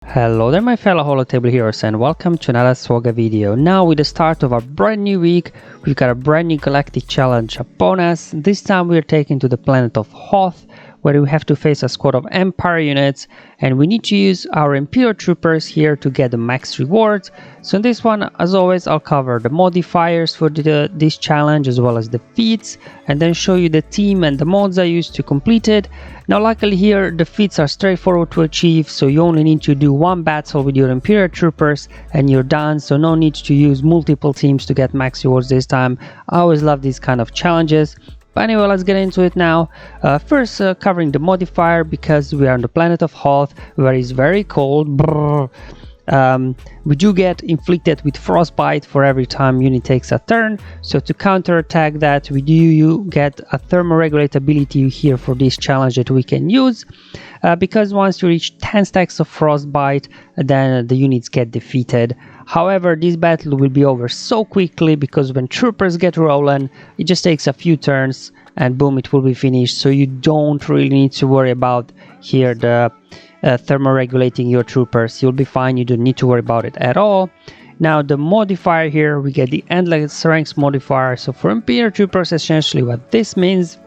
Hello there my fellow holotable heroes and welcome to another SWGOH video. Now with the start of a brand new week, we've got a brand new Galactic challenge upon us. This time we are taken to the planet of Hoth, where we have to face a squad of Empire units and we need to use our Imperial troopers here to get the max rewards. So in this one, as always, I'll cover the modifiers for this challenge as well as the feats, and then show you the team and the mods I used to complete it. Now luckily here the feats are straightforward to achieve, so you only need to do one battle with your Imperial troopers and you're done, so no need to use multiple teams to get max rewards this time. I always love these kind of challenges. But anyway, let's get into it now. First, covering the modifier, because we are on the planet of Hoth, where it's very cold. We do get inflicted with frostbite for every time unit takes a turn. So to counterattack that, we do get a thermoregulate ability here for this challenge that we can use. Because once you reach 10 stacks of frostbite, then the units get defeated. However, this battle will be over so quickly because when troopers get rolling, it just takes a few turns and boom, it will be finished. So you don't really need to worry about here the thermoregulating your troopers. You'll be fine, you don't need to worry about it at all. Now the modifier here, we get the endless ranks modifier. So for Imperial troopers, essentially what this means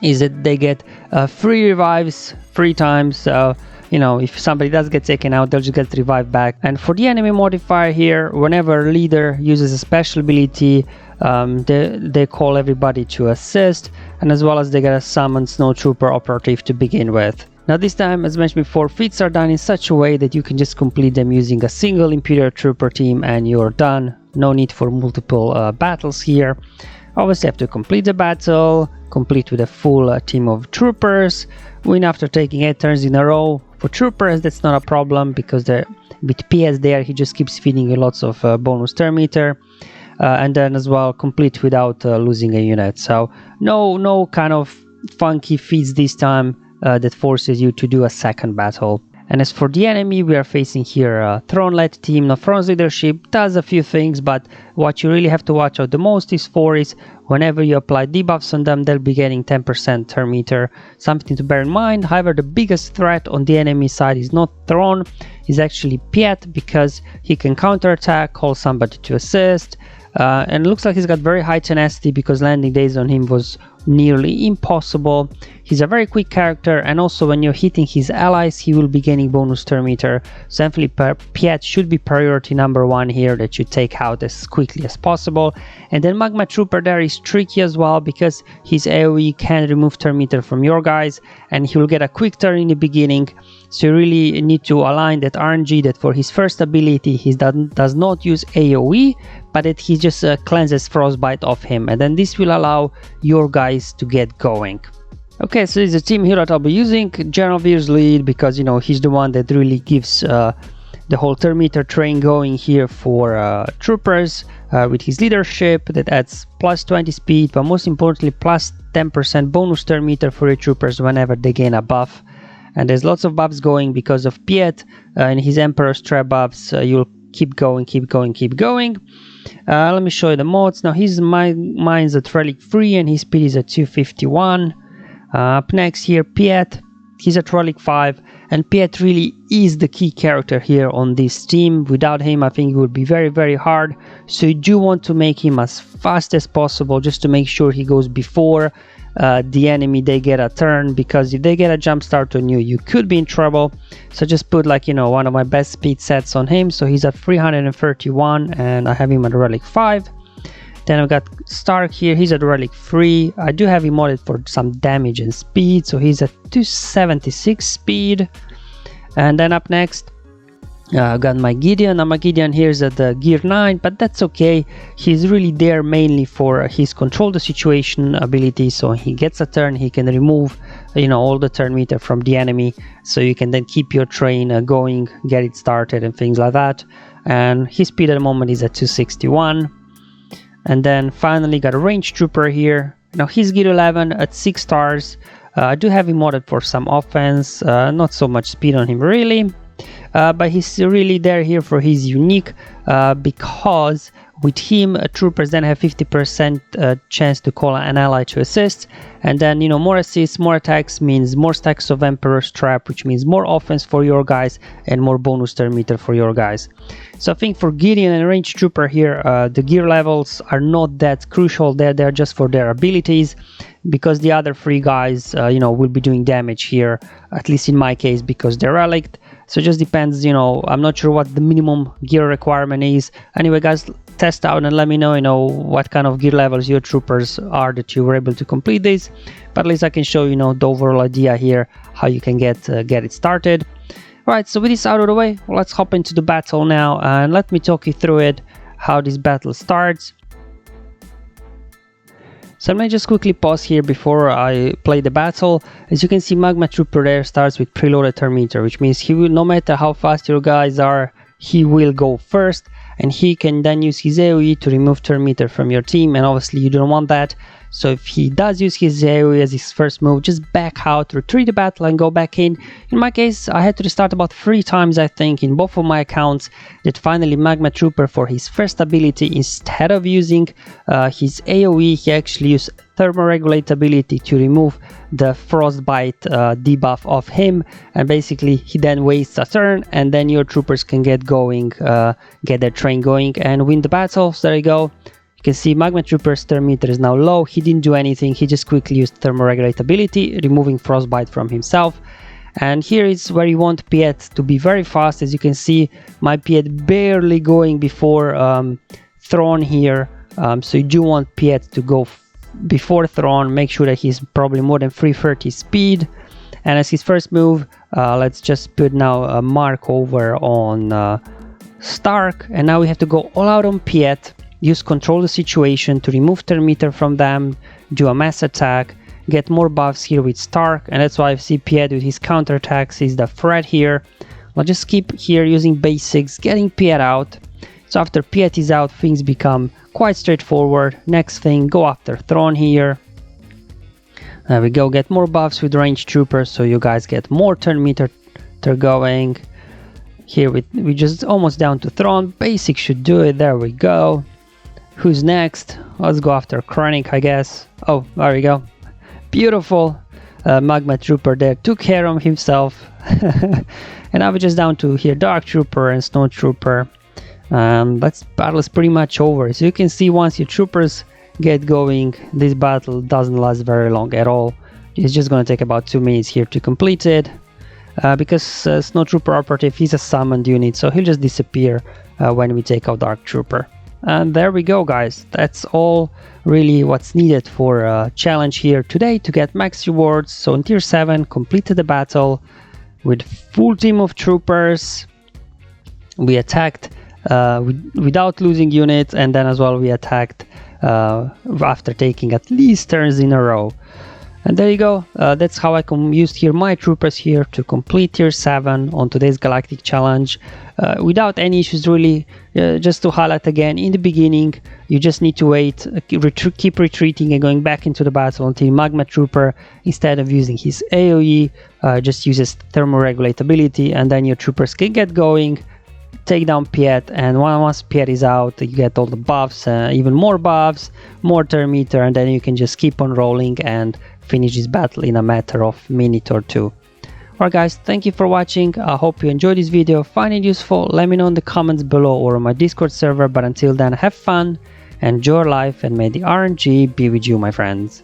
is that they get free revives 3 times. You know, if somebody does get taken out, they'll just get revived back. And for the enemy modifier here, whenever a leader uses a special ability, they call everybody to assist, and as well as they get a summon snow trooper operative to begin with. Now this time, as mentioned before, feats are done in such a way that you can just complete them using a single Imperial trooper team and you're done. No need for multiple battles here. Obviously have to complete the battle, complete with a full team of troopers, win after taking 8 turns in a row. For troopers, that's not a problem because with PS there, he just keeps feeding you lots of bonus turn meter. And then as well, complete without losing a unit. So no kind of funky feats this time that forces you to do a second battle. And as for the enemy, we are facing here a Throne-led team. Now Throne's leadership does a few things, but what you really have to watch out the most is whenever you apply debuffs on them, they'll be getting 10% turn meter. Something to bear in mind. However, the biggest threat on the enemy side is not Throne, is actually Piet, because he can counterattack, call somebody to assist. And it looks like he's got very high tenacity because landing days on him was nearly impossible. He's a very quick character, and also when you're hitting his allies, he will be gaining bonus turn meter. So definitely Piet should be priority number 1 here, that you take out as quickly as possible. And then Magma Trooper there is tricky as well because his AoE can remove turn meter from your guys, and he will get a quick turn in the beginning. So you really need to align that RNG that for his first ability he does not use AoE, but that he just cleanses frostbite off him, and then this will allow your guys to get going. Okay, so this is the team here that I'll be using. General Veer's lead because, you know, he's the one that really gives the whole turn meter train going here for troopers with his leadership that adds plus 20 speed, but most importantly plus 10% bonus turn meter for your troopers whenever they gain a buff. And there's lots of buffs going because of Piet and his Emperor's trap buffs. You'll keep going. Let me show you the mods. Now his mine's at relic 3 and his speed is at 251. Up next here, Piet, he's at relic 5, and Piet really is the key character here on this team. Without him, I think it would be very, very hard. So you do want to make him as fast as possible just to make sure he goes before the enemy they get a turn, because if they get a jump start on you, you could be in trouble. So just put, like, you know, one of my best speed sets on him. So he's at 331 and I have him at relic 5. Then I've got Stark here, he's at relic 3. I do have him modded for some damage and speed, so he's at 276 speed. And then up next, I've got my Gideon. Now my Gideon here is at the gear 9, but that's okay. He's really there mainly for his control the situation ability, so he gets a turn, he can remove, you know, all the turn meter from the enemy, so you can then keep your train going, get it started and things like that. And his speed at the moment is at 261. And then finally got a range trooper here. Now he's gear 11 at 6 stars. I do have him modded for some offense, not so much speed on him really. But he's really there here for his unique, because With him, troopers then have 50% chance to call an ally to assist, and then, you know, more assists, more attacks means more stacks of Emperor's Trap, which means more offense for your guys and more bonus turn meter for your guys. So I think for Gideon and Ranged Trooper here, the gear levels are not that crucial. They're just for their abilities, because the other 3 guys, you know, will be doing damage here, at least in my case, because they're relict. So it just depends, you know, I'm not sure what the minimum gear requirement is. Anyway, guys, test out and let me know, you know, what kind of gear levels your troopers are that you were able to complete this. But at least I can show you know, the overall idea here, how you can get it started. Alright, so with this out of the way, let's hop into the battle now, and let me talk you through it, how this battle starts. So I'm going to just quickly pause here before I play the battle. As you can see, Magma Trooper there starts with preloaded turn meter, which means he will, no matter how fast your guys are, he will go first, and he can then use his AoE to remove turn meter from your team, and obviously you don't want that. So if he does use his AoE as his first move, just back out, retreat the battle and go back in. In my case, I had to restart about 3 times, I think, in both of my accounts, that finally Magma Trooper, for his first ability, instead of using his AoE, he actually used thermoregulate ability to remove the frostbite debuff of him, and basically he then wastes a turn, and then your troopers can get going, get their train going and win the battle. So there you go. You can see Magma Trooper's turn meter is now low. He didn't do anything, he just quickly used thermoregulate ability, removing frostbite from himself. And here is where you want Piet to be very fast. As you can see, my Piet barely going before Thrawn here, so you do want Piet to go before Thrawn. Make sure that he's probably more than 330 speed. And as his first move, let's just put now a mark over on Stark, and now we have to go all out on Piet. Use control the situation to remove turn meter from them, do a mass attack, get more buffs here with Stark, and that's why I see Piet with his counterattacks is the threat here. I'll just keep here using basics, getting Piet out. So after Piet is out, things become quite straightforward. Next thing, go after Thrawn here. There we go, get more buffs with Ranged Troopers, so you guys get more turn meter going. Here we just almost down to Thrawn. Basic should do it, there we go. Who's next? Let's go after Krennic, I guess. Oh, there we go. Beautiful. Magma Trooper there took care of himself. And now we're just down to here Dark Trooper and Snow Trooper. But battle is pretty much over. So you can see once your troopers get going, this battle doesn't last very long at all. It's just going to take about 2 minutes here to complete it. Because Snow Trooper Operative is a summoned unit, so he'll just disappear when we take out Dark Trooper. And there we go, guys. That's all really what's needed for a challenge here today to get max rewards. So in tier 7, completed the battle with full team of troopers. We attacked without losing units, and then as well we attacked after taking at least turns in a row. And there you go, that's how I can use here my troopers here to complete tier 7 on today's Galactic challenge without any issues really. Just to highlight again, in the beginning you just need to wait, keep retreating and going back into the battle until Magma Trooper, instead of using his AoE, just uses thermoregulate ability, and then your troopers can get going, take down Piet, and once Piet is out, you get all the buffs, even more buffs, more turn meter, and then you can just keep on rolling and finish this battle in a matter of minute or 2. Alright guys, thank you for watching. I hope you enjoyed this video. Find it useful, let me know in the comments below or on my Discord server. But until then, have fun, enjoy life, and may the RNG be with you, my friends.